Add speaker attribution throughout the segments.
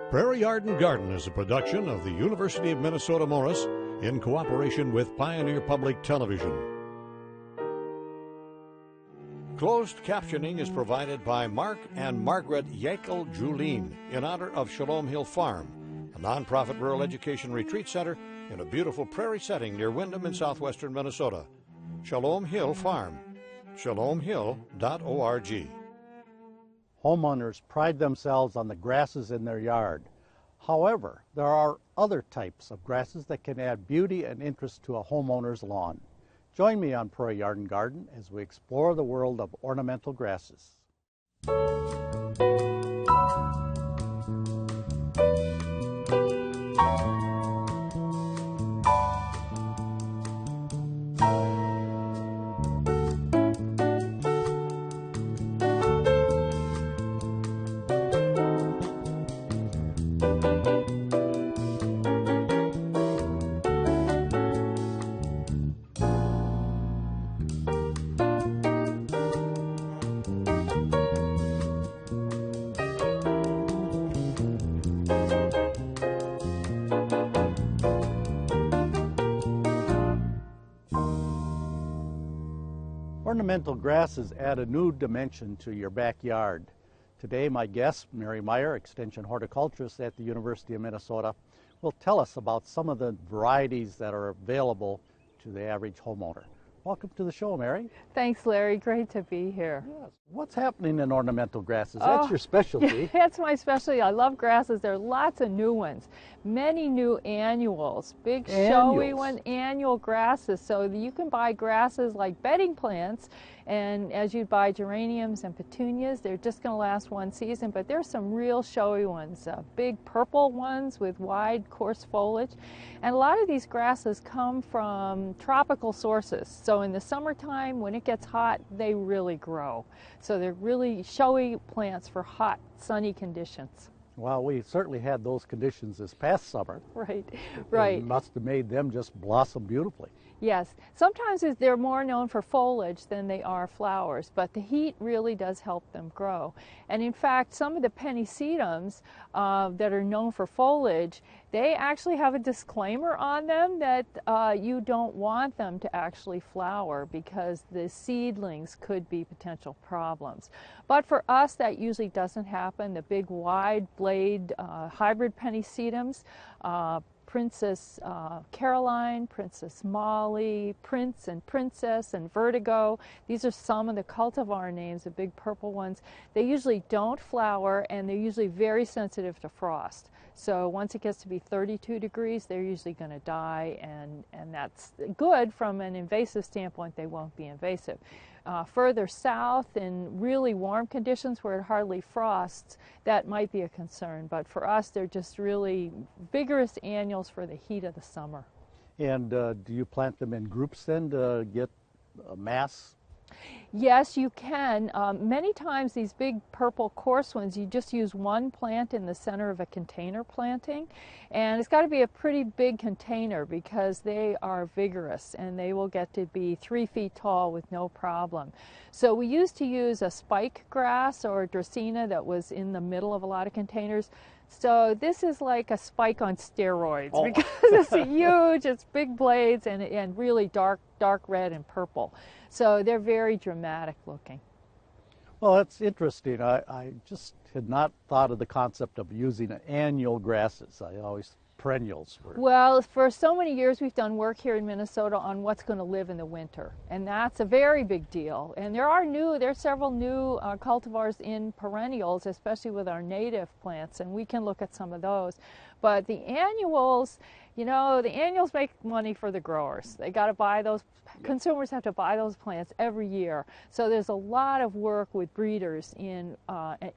Speaker 1: Prairie Yard and Garden is a production of the University of Minnesota Morris in cooperation with Pioneer Public Television. Closed captioning is provided by Mark and Margaret Yakel Julien in honor of Shalom Hill Farm, a nonprofit rural education retreat center in a beautiful prairie setting near Windham in southwestern Minnesota. Shalom Hill Farm, shalomhill.org.
Speaker 2: Homeowners pride themselves on the grasses in their yard. However, there are other types of grasses that can add beauty and interest to a homeowner's lawn. Join me on Prairie Yard and Garden as we explore the world of ornamental grasses. Ornamental grasses add a new dimension to your backyard. Today, my guest, Mary Meyer, Extension Horticulturist at the University of Minnesota, will tell us about some of the varieties that are available to the average homeowner. Welcome to the show, Mary.
Speaker 3: Thanks, Larry. Great to be here.
Speaker 2: Yes. What's happening in ornamental grasses? That's your specialty.
Speaker 3: That's my specialty. I love grasses. There are lots of new ones. Many new annuals, big showy annual grasses. So you can buy grasses like bedding plants, and as you'd buy geraniums and petunias, they're just going to last one season, but there's some real showy ones, big purple ones with wide coarse foliage. And a lot of these grasses come from tropical sources. So in the summertime, when it gets hot, they really grow. So they're really showy plants for hot, sunny conditions.
Speaker 2: Well, we certainly had those conditions this past summer.
Speaker 3: Right.
Speaker 2: It must have made them just blossom beautifully.
Speaker 3: Yes, sometimes they're more known for foliage than they are flowers, but the heat really does help them grow. And in fact, some of the pennisedums that are known for foliage, they actually have a disclaimer on them that you don't want them to actually flower because the seedlings could be potential problems. But for us, that usually doesn't happen. The big wide blade hybrid pennisedums, Princess Caroline, Princess Molly, Prince and Princess and Vertigo. These are some of the cultivar names, the big purple ones. They usually don't flower, and they're usually very sensitive to frost. So once it gets to be 32 degrees, they're usually going to die, and that's good from an invasive standpoint. They won't be invasive. Further south, in really warm conditions where it hardly frosts, that might be a concern. But for us, they're just really vigorous annuals for the heat of the summer.
Speaker 2: And do you plant them in groups then to get a mass?
Speaker 3: Yes, you can. Many times these big purple coarse ones, you just use one plant in the center of a container planting, and it's got to be a pretty big container because they are vigorous and they will get to be 3 feet tall with no problem. So we used to use a spike grass or a Dracaena that was in the middle of a lot of containers. So this is like a spike on steroids because it's huge, it's big blades and really dark red and purple. So they're very dramatic looking.
Speaker 2: Well, that's interesting. I just had not thought of the concept of using annual grasses. I always perennials were.
Speaker 3: Well, for so many years we've done work here in Minnesota on what's going to live in the winter, and that's a very big deal. And there's several new cultivars in perennials, especially with our native plants, and we can look at some of those. But the annuals, the annuals make money for the growers. They got to buy those. Consumers have to buy those plants every year. So there's a lot of work with breeders in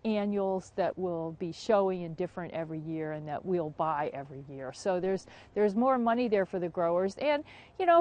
Speaker 3: annuals that will be showy and different every year and that we'll buy every year. So there's more money there for the growers. And,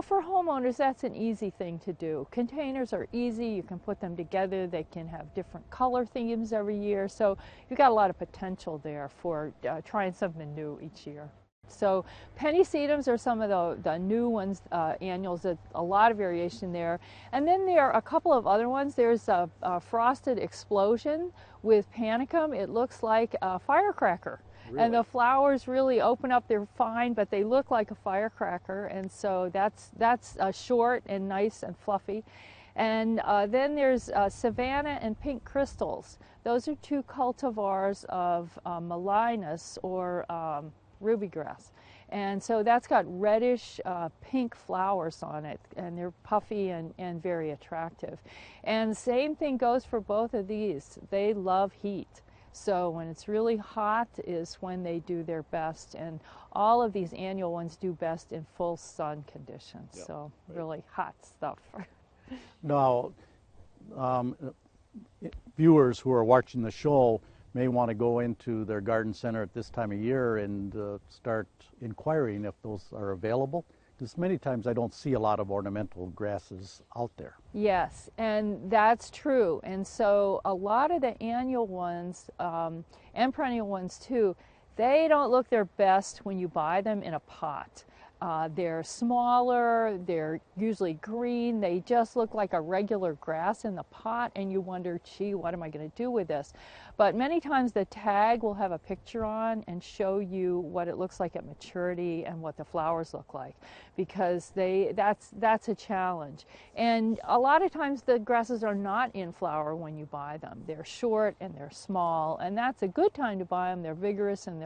Speaker 3: for homeowners, that's an easy thing to do. Containers are easy. You can put them together. They can have different color themes every year. So you've got a lot of potential there for trying something new each year. So pennisedums are some of the new ones, annuals, a lot of variation there. And then there are a couple of other ones. There's a frosted explosion with panicum. It looks like a firecracker. And the flowers really open up. They're fine, but they look like a firecracker, and so that's short and nice and fluffy. And then there's Savannah and Pink Crystals. Those are two cultivars of Malinus, or ruby grass. And so that's got reddish pink flowers on it, and they're puffy and very attractive. And same thing goes for both of these. They love heat. So when it's really hot is when they do their best, and all of these annual ones do best in full sun conditions. Yep. So really hot stuff.
Speaker 2: Now, viewers who are watching the show may want to go into their garden center at this time of year and start inquiring if those are available, because many times I don't see a lot of ornamental grasses out there.
Speaker 3: Yes, and that's true. And so a lot of the annual ones, and perennial ones too, they don't look their best when you buy them in a pot. They're smaller, they're usually green, they just look like a regular grass in the pot, and you wonder, gee, what am I going to do with this? But many times the tag will have a picture on and show you what it looks like at maturity and what the flowers look like, because that's a challenge. And a lot of times the grasses are not in flower when you buy them. They're short and they're small, and that's a good time to buy them. They're vigorous and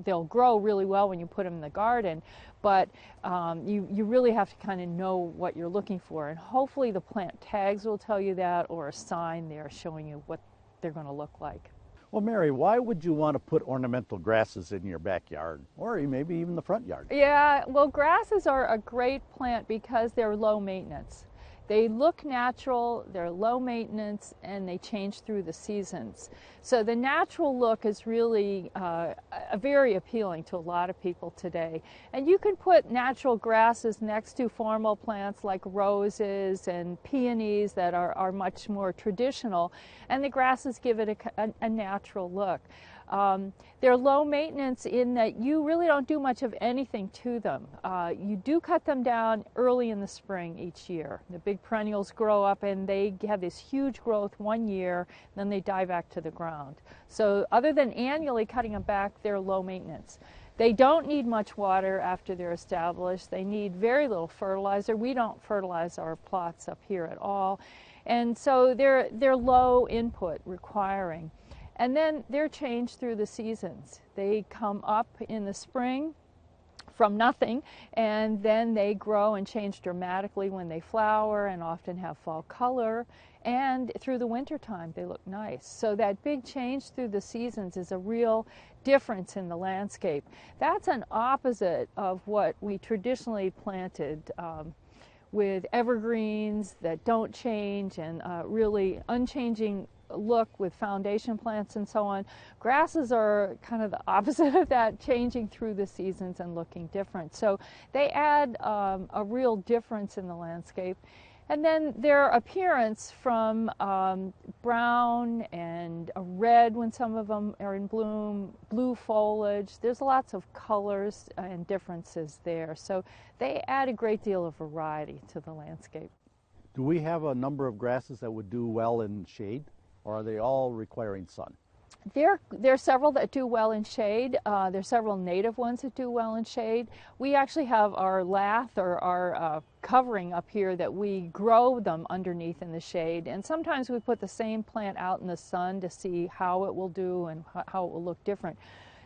Speaker 3: they'll grow really well when you put them in the garden. But you really have to kind of know what you're looking for, and hopefully the plant tags will tell you that, or a sign there showing you what they're going to look like.
Speaker 2: Well, Mary, why would you want to put ornamental grasses in your backyard, or maybe even the front yard?
Speaker 3: Yeah, well, grasses are a great plant because they're low maintenance. They look natural, they're low maintenance, and they change through the seasons. So the natural look is really very appealing to a lot of people today. And you can put natural grasses next to formal plants like roses and peonies that are much more traditional, and the grasses give it a natural look. They're low maintenance in that you really don't do much of anything to them. You do cut them down early in the spring each year. The big perennials grow up and they have this huge growth one year, then they die back to the ground. So other than annually cutting them back, they're low maintenance. They don't need much water after they're established. They need very little fertilizer. We don't fertilize our plots up here at all. And so they're low input requiring. And then they're changed through the seasons. They come up in the spring from nothing, and then they grow and change dramatically when they flower and often have fall color. And through the winter time, they look nice. So that big change through the seasons is a real difference in the landscape. That's an opposite of what we traditionally planted with evergreens that don't change and really unchanging look with foundation plants and so on. Grasses are kind of the opposite of that, changing through the seasons and looking different. So they add a real difference in the landscape. And then their appearance from brown and red when some of them are in bloom, blue foliage, there's lots of colors and differences there. So they add a great deal of variety to the landscape.
Speaker 2: Do we have a number of grasses that would do well in shade, or are they all requiring sun?
Speaker 3: There are several that do well in shade. There's several native ones that do well in shade. We actually have our lath, or our covering up here, that we grow them underneath in the shade. And sometimes we put the same plant out in the sun to see how it will do and how it will look different.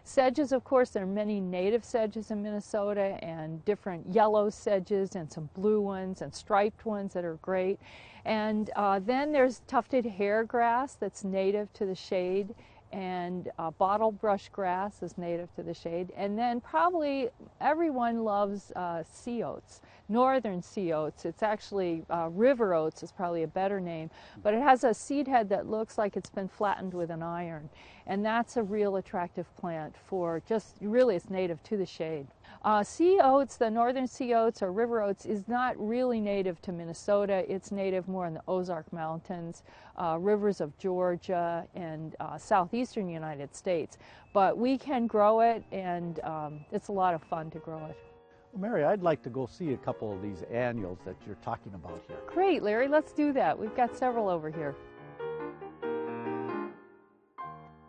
Speaker 3: Sedges, of course, there are many native sedges in Minnesota, and different yellow sedges and some blue ones and striped ones that are great. And then there's tufted hairgrass that's native to the shade, and bottle brush grass is native to the shade. And then probably everyone loves sea oats, northern sea oats. It's actually river oats is probably a better name, but it has a seed head that looks like it's been flattened with an iron. And that's a real attractive plant for just, really it's native to the shade. Sea oats, the northern sea oats or river oats, is not really native to Minnesota. It's native more in the Ozark Mountains, rivers of Georgia, and southeastern United States. But we can grow it, and it's a lot of fun to grow it.
Speaker 2: Well, Mary, I'd like to go see a couple of these annuals that you're talking about here.
Speaker 3: Great, Larry, let's do that. We've got several over here.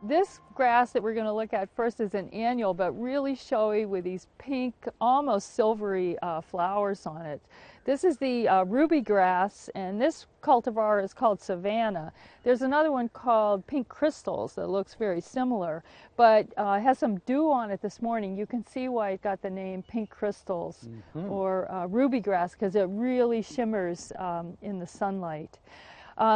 Speaker 3: This grass that we're going to look at first is an annual, but really showy with these pink, almost silvery flowers on it. This is the ruby grass, and this cultivar is called Savannah. There's another one called Pink Crystals that looks very similar, but has some dew on it this morning. You can see why it got the name Pink Crystals or ruby grass, because it really shimmers in the sunlight.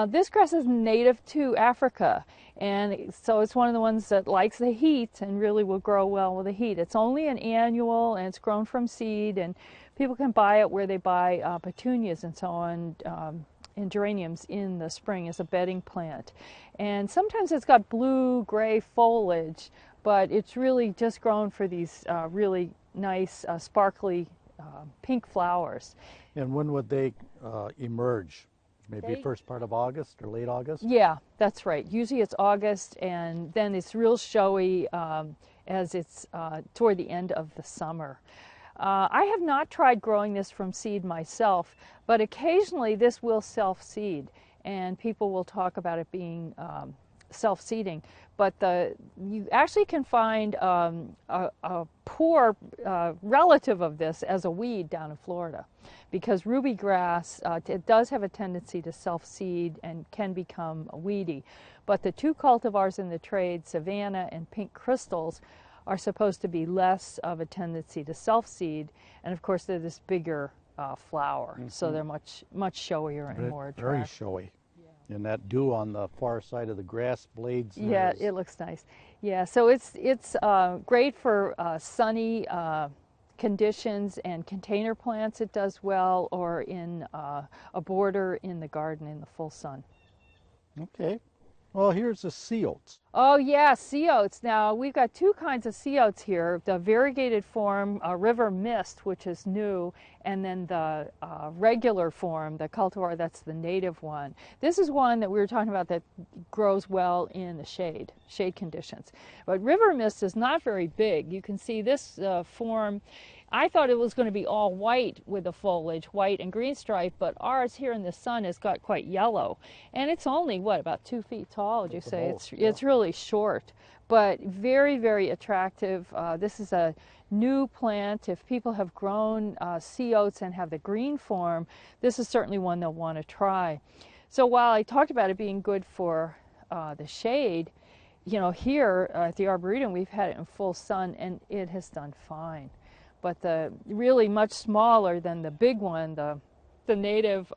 Speaker 3: This grass is native to Africa, and so it's one of the ones that likes the heat and really will grow well with the heat. It's only an annual, and it's grown from seed, and people can buy it where they buy petunias and so on, and geraniums in the spring as a bedding plant. And sometimes it's got blue-gray foliage, but it's really just grown for these really nice, sparkly pink flowers.
Speaker 2: And when would they emerge? Maybe first part of August or late August?
Speaker 3: Yeah, that's right. Usually it's August, and then it's real showy as it's toward the end of the summer. I have not tried growing this from seed myself, but occasionally this will self-seed, and people will talk about it being self-seeding. But you actually can find a poor relative of this as a weed down in Florida, because ruby grass, it does have a tendency to self-seed and can become weedy. But the two cultivars in the trade, Savannah and Pink Crystals, are supposed to be less of a tendency to self-seed, and of course they're this bigger flower, so they're much showier and more attractive.
Speaker 2: Very showy. Yeah. And that dew on the far side of the grass blades.
Speaker 3: Yeah, it looks nice. Yeah, so it's great for sunny conditions and container plants. It does well, or in a border in the garden in the full sun.
Speaker 2: Okay. Well, here's the sea oats.
Speaker 3: Oh yeah, sea oats. Now we've got two kinds of sea oats here. The variegated form, River Mist, which is new, and then the regular form, the cultivar, that's the native one. This is one that we were talking about that grows well in the shade conditions. But River Mist is not very big. You can see this form. I thought it was going to be all white with the foliage, white and green stripe, but ours here in the sun has got quite yellow. And it's only, what, about 2 feet tall, would you say? It's really short, but very, very attractive. This is a new plant. If people have grown sea oats and have the green form, this is certainly one they'll want to try. So while I talked about it being good for the shade, you know, here at the Arboretum, we've had it in full sun, and it has done fine. But the really much smaller than the big one, the native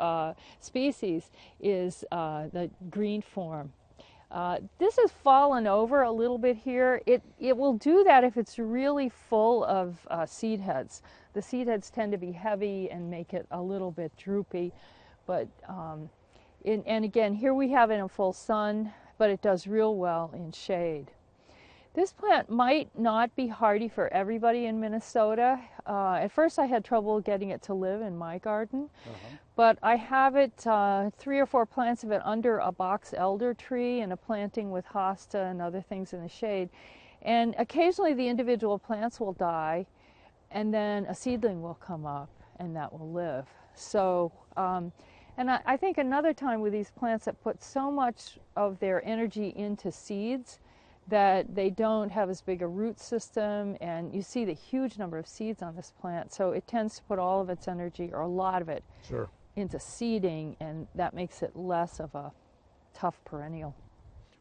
Speaker 3: species, is the green form. This has fallen over a little bit here. It will do that if it's really full of seed heads. The seed heads tend to be heavy and make it a little bit droopy. But and again, here we have it in full sun, but it does real well in shade. This plant might not be hardy for everybody in Minnesota. At first I had trouble getting it to live in my garden, but I have it, 3 or 4 plants of it under a box elder tree and a planting with hosta and other things in the shade. And occasionally the individual plants will die, and then a seedling will come up and that will live. So, and I think another time with these plants that put so much of their energy into seeds that they don't have as big a root system, and you see the huge number of seeds on this plant, so it tends to put all of its energy, or a lot of it, into seeding, and that makes it less of a tough perennial.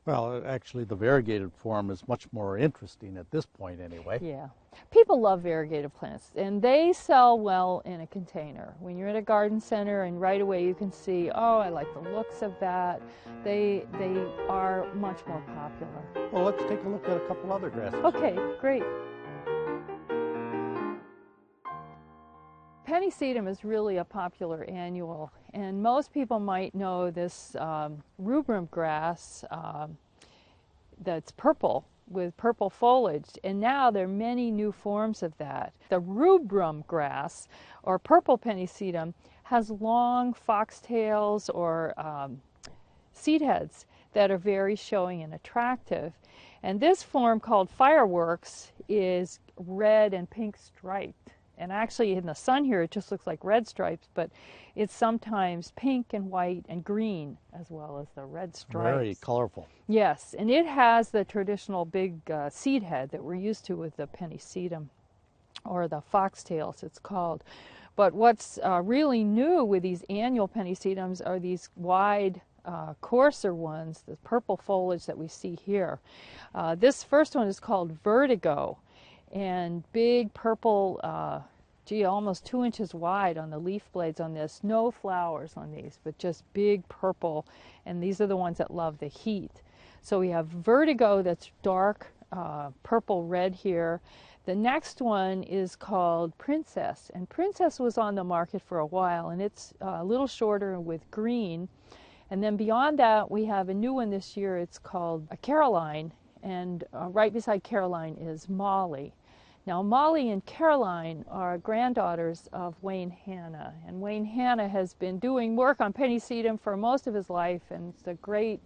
Speaker 2: Well, actually the variegated form is much more interesting at this point anyway.
Speaker 3: Yeah. People love variegated plants, and they sell well in a container. When you're at a garden center and right away you can see, oh, I like the looks of that, they are much more popular.
Speaker 2: Well, let's take a look at a couple other grasses.
Speaker 3: Okay, great. Pennisetum is really a popular annual, and most people might know this rubrum grass that's purple with purple foliage, and now there are many new forms of that. The rubrum grass, or purple pennisetum, has long foxtails or seed heads that are very showing and attractive. And this form, called Fireworks, is red and pink striped, And actually in the sun here it just looks like red stripes, but it's sometimes pink and white and green as well as the red stripes.
Speaker 2: Very colorful.
Speaker 3: Yes, and it has the traditional big seed head that we're used to with the pennisetum, or the foxtails it's called. But what's really new with these annual pennisetums are these wide, coarser ones, the purple foliage that we see here. This first one is called Vertigo, and big purple, almost 2 inches wide on the leaf blades on this. No flowers on these, but just big purple, and these are the ones that love the heat. So we have Vertigo that's dark purple red here. The next one is called Princess, and Princess was on the market for a while, and it's a little shorter with green. And then beyond that, we have a new one this year. It's called Caroline, and right beside Caroline is Molly. Now, Molly and Caroline are granddaughters of Wayne Hanna, and Wayne Hanna has been doing work on pennisetum for most of his life, and it's a great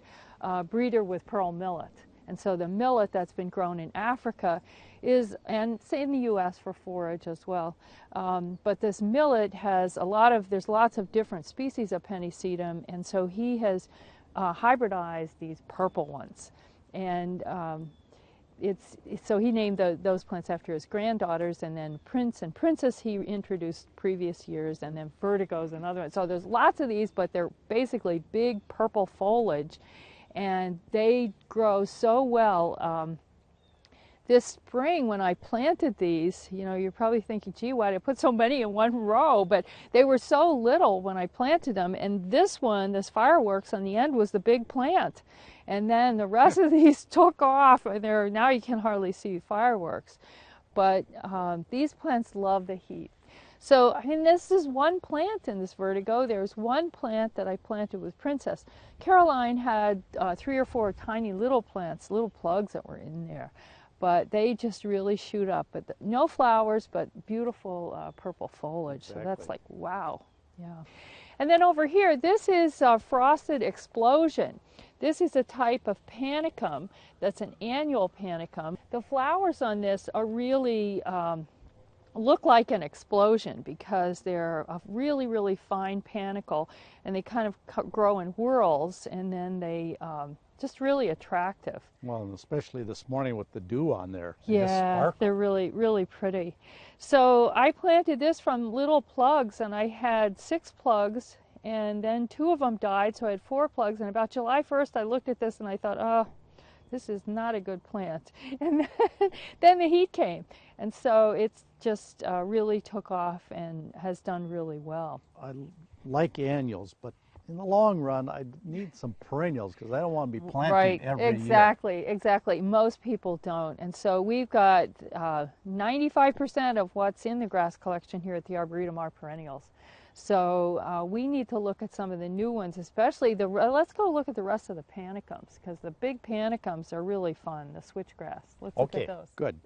Speaker 3: breeder with pearl millet. And so the millet that's been grown in Africa is, and say in the U.S. for forage as well, but this millet has there's lots of different species of pennisetum, and so he has hybridized these purple ones. And so he named those plants after his granddaughters, and then Prince and Princess he introduced previous years, and then Vertigo's another one. So there's lots of these, but they're basically big purple foliage, and they grow so well. This spring when I planted these, you're probably thinking, gee, why did I put so many in one row? But they were so little when I planted them, and this one, this fireworks on the end, was the big plant. And then the rest of these took off, and now you can hardly see fireworks. But these plants love the heat. So, this is one plant in this Vertigo. There's one plant that I planted with Princess. Caroline had 3 or 4 tiny little plants, little plugs that were in there. But they just really shoot up. But no flowers, but beautiful purple foliage. Exactly. So that's like, wow. Yeah. And then over here, this is Frosted Explosion. This is a type of panicum that's an annual panicum. The flowers on this are really look like an explosion because they're a really, really fine panicle, and they kind of grow in whorls, and then they just really attractive.
Speaker 2: Well, and especially this morning with the dew on there.
Speaker 3: Yeah, they're really, really pretty. So I planted this from little plugs, and I had 6 plugs, and then 2 of them died, so I had 4 plugs. And about July 1st, I looked at this and I thought, oh, this is not a good plant. And then the heat came, and so it's just really took off and has done really well.
Speaker 2: I like annuals, but in the long run, I need some perennials because I don't want to be planting every year.
Speaker 3: Exactly. Most people don't. And so we've got 95% of what's in the grass collection here at the Arboretum are perennials. So we need to look at some of the new ones, especially let's go look at the rest of the panicums, because the big panicums are really fun, the switchgrass. Let's look at those.
Speaker 2: Good.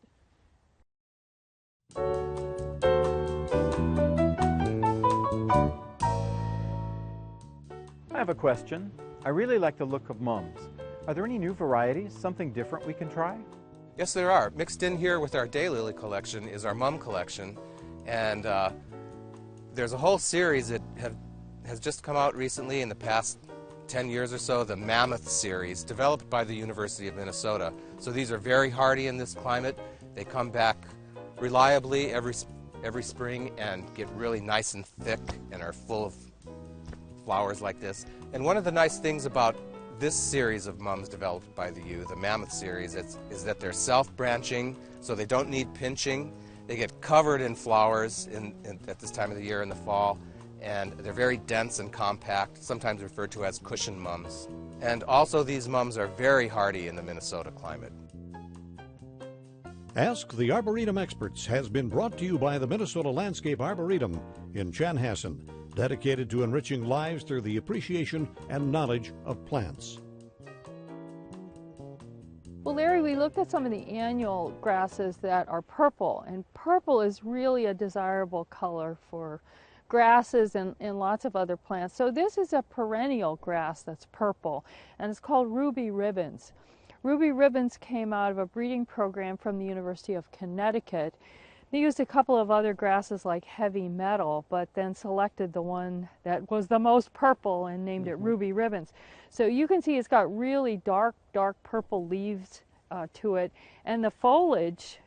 Speaker 4: I have a question. I really like the look of mums. Are there any new varieties, something different we can try?
Speaker 5: Yes, there are. Mixed in here with our daylily collection is our mum collection, and there's a whole series that has just come out recently in the past 10 years or so, the Mammoth series, developed by the University of Minnesota. So these are very hardy in this climate. They come back reliably every spring and get really nice and thick and are full of flowers like this. And one of the nice things about this series of mums developed by the U, the Mammoth series, is that they're self-branching, so they don't need pinching. They get covered in flowers at this time of the year in the fall, and they're very dense and compact, sometimes referred to as cushion mums. And also these mums are very hardy in the Minnesota climate.
Speaker 1: Ask the Arboretum Experts has been brought to you by the Minnesota Landscape Arboretum in Chanhassen, dedicated to enriching lives through the appreciation and knowledge of plants.
Speaker 3: Well, Larry, we looked at some of the annual grasses that are purple, and purple is really a desirable color for grasses and lots of other plants. So this is a perennial grass that's purple, and it's called Ruby Ribbons. Ruby Ribbons came out of a breeding program from the University of Connecticut. They used a couple of other grasses like heavy metal, but then selected the one that was the most purple and named it ruby ribbons. So you can see it's got really dark, dark purple leaves to it, and the foliage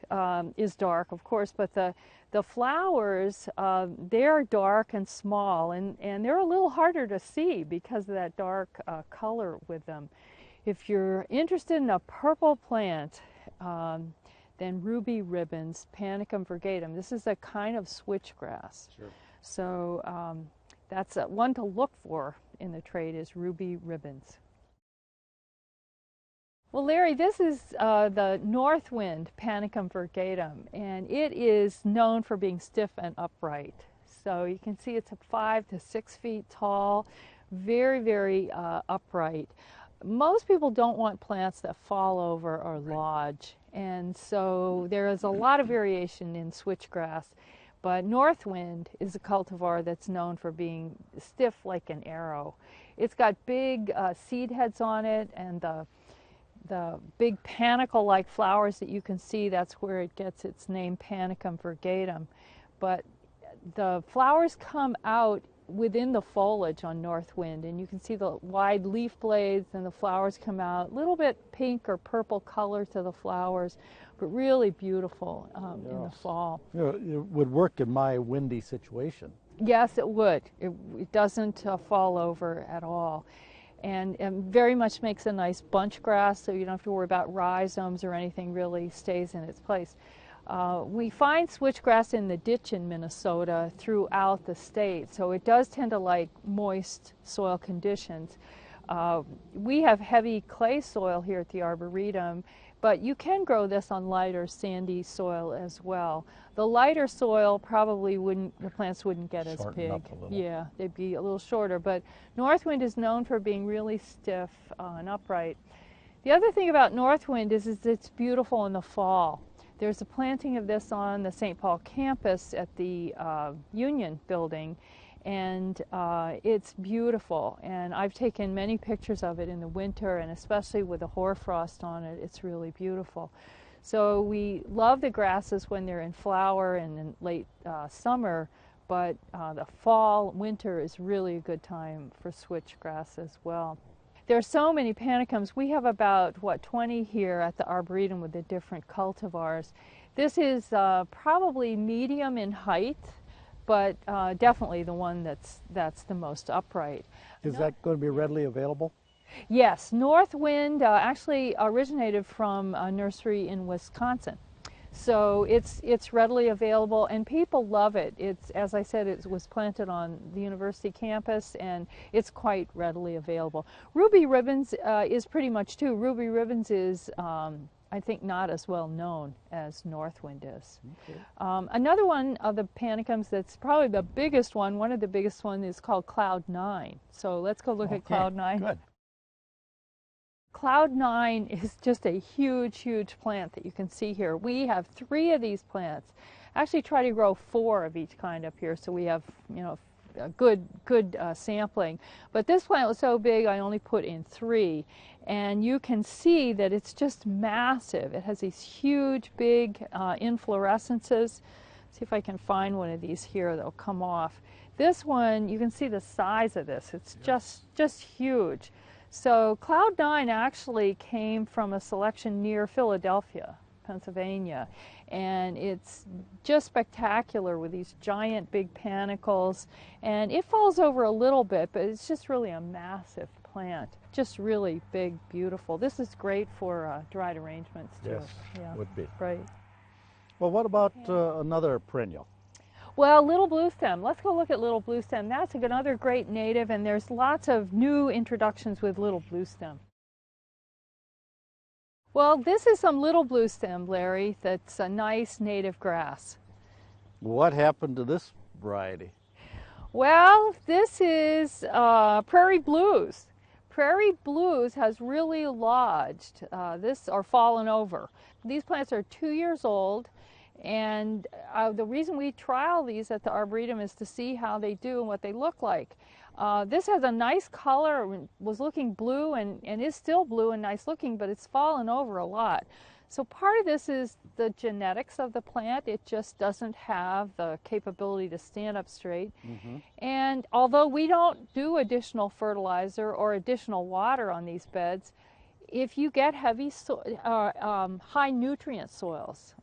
Speaker 3: is dark, of course, but the flowers, they're dark and small, and they're a little harder to see because of that dark color with them. If you're interested in a purple plant, then ruby ribbons, Panicum virgatum. This is a kind of switchgrass. Sure. So that's one to look for in the trade is ruby ribbons. Well, Larry, this is the Northwind Panicum virgatum, and it is known for being stiff and upright. So you can see it's 5 to 6 feet tall, very, very upright. Most people don't want plants that fall over or lodge, and so there is a lot of variation in switchgrass, but Northwind is a cultivar that's known for being stiff like an arrow. It's got big seed heads on it, and the big panicle-like flowers that you can see, that's where it gets its name, Panicum virgatum. But the flowers come out within the foliage on Northwind, and you can see the wide leaf blades, and the flowers come out, a little bit pink or purple color to the flowers, but really beautiful in the fall.
Speaker 2: You know, it would work in my windy situation.
Speaker 3: Yes, it would. It doesn't fall over at all. And very much makes a nice bunch grass, so you don't have to worry about rhizomes or anything, really stays in its place. We find switchgrass in the ditch in Minnesota throughout the state, so it does tend to like moist soil conditions. We have heavy clay soil here at the Arboretum, but you can grow this on lighter sandy soil as well. The lighter soil probably the plants wouldn't get as big.
Speaker 2: Up a little.
Speaker 3: Yeah, they'd be a little shorter, but Northwind is known for being really stiff and upright. The other thing about Northwind is it's beautiful in the fall. There's a planting of this on the St. Paul campus at the Union building, and it's beautiful. And I've taken many pictures of it in the winter, and especially with the hoarfrost on it, it's really beautiful. So we love the grasses when they're in flower and in late summer, but the fall, winter is really a good time for switchgrass as well. There are so many panicums. We have about, 20 here at the Arboretum with the different cultivars. This is probably medium in height, but definitely the one that's the most upright.
Speaker 2: Is that going to be readily available?
Speaker 3: Yes, Northwind actually originated from a nursery in Wisconsin. So it's readily available, and people love it. It's, as I said, it was planted on the university campus, and it's quite readily available. Ruby ribbons is pretty much too. Ruby ribbons is, I think, not as well known as Northwind is. Okay. Another one of the panicums that's probably the biggest one of the biggest ones is called Cloud 9. So let's go look at Cloud 9.
Speaker 2: Good.
Speaker 3: Cloud 9 is just a huge, huge plant that you can see here. We have 3 of these plants. Actually try to grow 4 of each kind up here, so we have, a good sampling. But this plant was so big, I only put in 3. And you can see that it's just massive. It has these huge, big inflorescences. See if I can find one of these here that'll come off. This one, you can see the size of this. It's just huge. So Cloud 9 actually came from a selection near Philadelphia, Pennsylvania, and it's just spectacular with these giant big panicles, and it falls over a little bit, but it's just really a massive plant, just really big, beautiful. This is great for dried arrangements too.
Speaker 2: Yes,
Speaker 3: yeah.
Speaker 2: would be.
Speaker 3: Right.
Speaker 2: Well, what about another perennial?
Speaker 3: Well, little bluestem. Let's go look at little bluestem. That's another great native, and there's lots of new introductions with little bluestem. Well, this is some little bluestem, Larry, that's a nice native grass.
Speaker 2: What happened to this variety?
Speaker 3: Well, this is Prairie Blues. Prairie Blues has really lodged or fallen over. These plants are 2 years old. And the reason we trial these at the Arboretum is to see how they do and what they look like. This has a nice color, was looking blue and is still blue and nice looking, but it's fallen over a lot. So part of this is the genetics of the plant. It just doesn't have the capability to stand up straight. And although we don't do additional fertilizer or additional water on these beds, if you get heavy, high nutrient soils,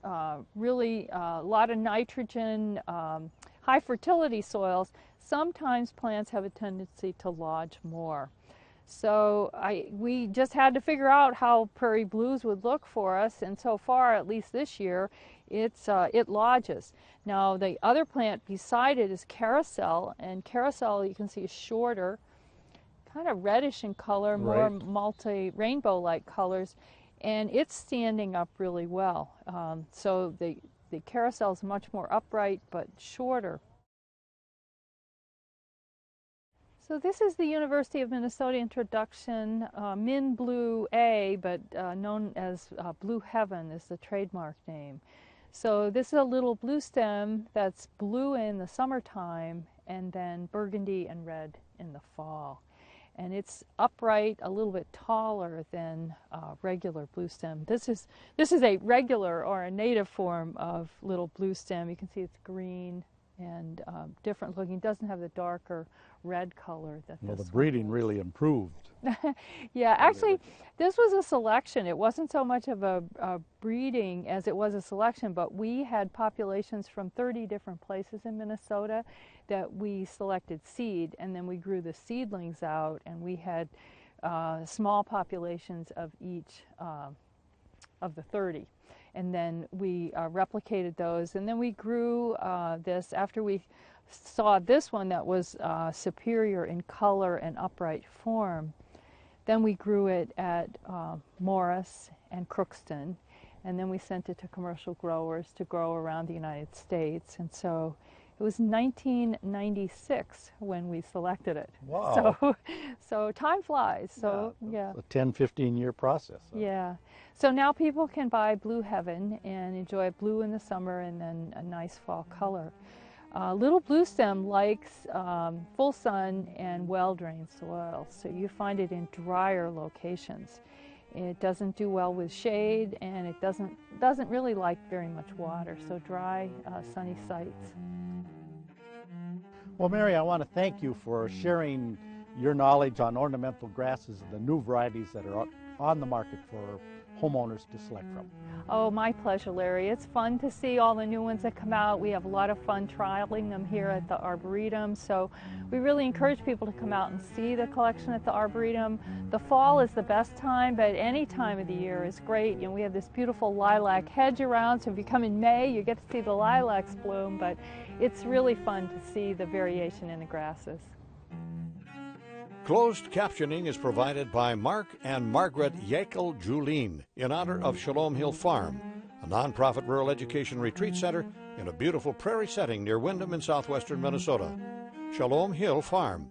Speaker 3: really a lot of nitrogen, high fertility soils, sometimes plants have a tendency to lodge more. So we just had to figure out how prairie blues would look for us, and so far, at least this year, it lodges. Now the other plant beside it is carousel, and carousel you can see is shorter, kind of reddish in color, more multi-rainbow-like colors, and it's standing up really well. So the carousel is much more upright but shorter. So this is the University of Minnesota introduction. Min Blue A, but known as Blue Heaven is the trademark name. So this is a little blue stem that's blue in the summertime and then burgundy and red in the fall. And it's upright, a little bit taller than regular blue stem. This is a regular or a native form of little blue stem. You can see it's green and different looking. It doesn't have the darker red color that this
Speaker 2: the breeding really improved.
Speaker 3: Yeah, actually, this was a selection. It wasn't so much of a breeding as it was a selection, but we had populations from 30 different places in Minnesota that we selected seed, and then we grew the seedlings out, and we had small populations of each of the 30. And then we replicated those, and then we grew this after we saw this one that was superior in color and upright form. Then we grew it at Morris and Crookston, and then we sent it to commercial growers to grow around the United States. And so it was 1996 when we selected it.
Speaker 2: Wow.
Speaker 3: So time flies. So yeah.
Speaker 2: A 10-15 year process.
Speaker 3: Yeah. So now people can buy Blue Heaven and enjoy blue in the summer and then a nice fall color. Little blue stem likes full sun and well-drained soil, so you find it in drier locations. It doesn't do well with shade, and it doesn't really like very much water, so dry, sunny sites.
Speaker 2: Well, Mary, I want to thank you for sharing your knowledge on ornamental grasses and the new varieties that are on the market for homeowners to select from.
Speaker 3: Oh, my pleasure, Larry. It's fun to see all the new ones that come out. We have a lot of fun trialing them here at the Arboretum, so we really encourage people to come out and see the collection at the Arboretum. The fall is the best time, but any time of the year is great. You know, we have this beautiful lilac hedge around, so if you come in May, you get to see the lilacs bloom, but it's really fun to see the variation in the grasses.
Speaker 1: Closed captioning is provided by Mark and Margaret Yackel-Julien in honor of Shalom Hill Farm, a nonprofit rural education retreat center in a beautiful prairie setting near Windham in southwestern Minnesota. Shalom Hill Farm.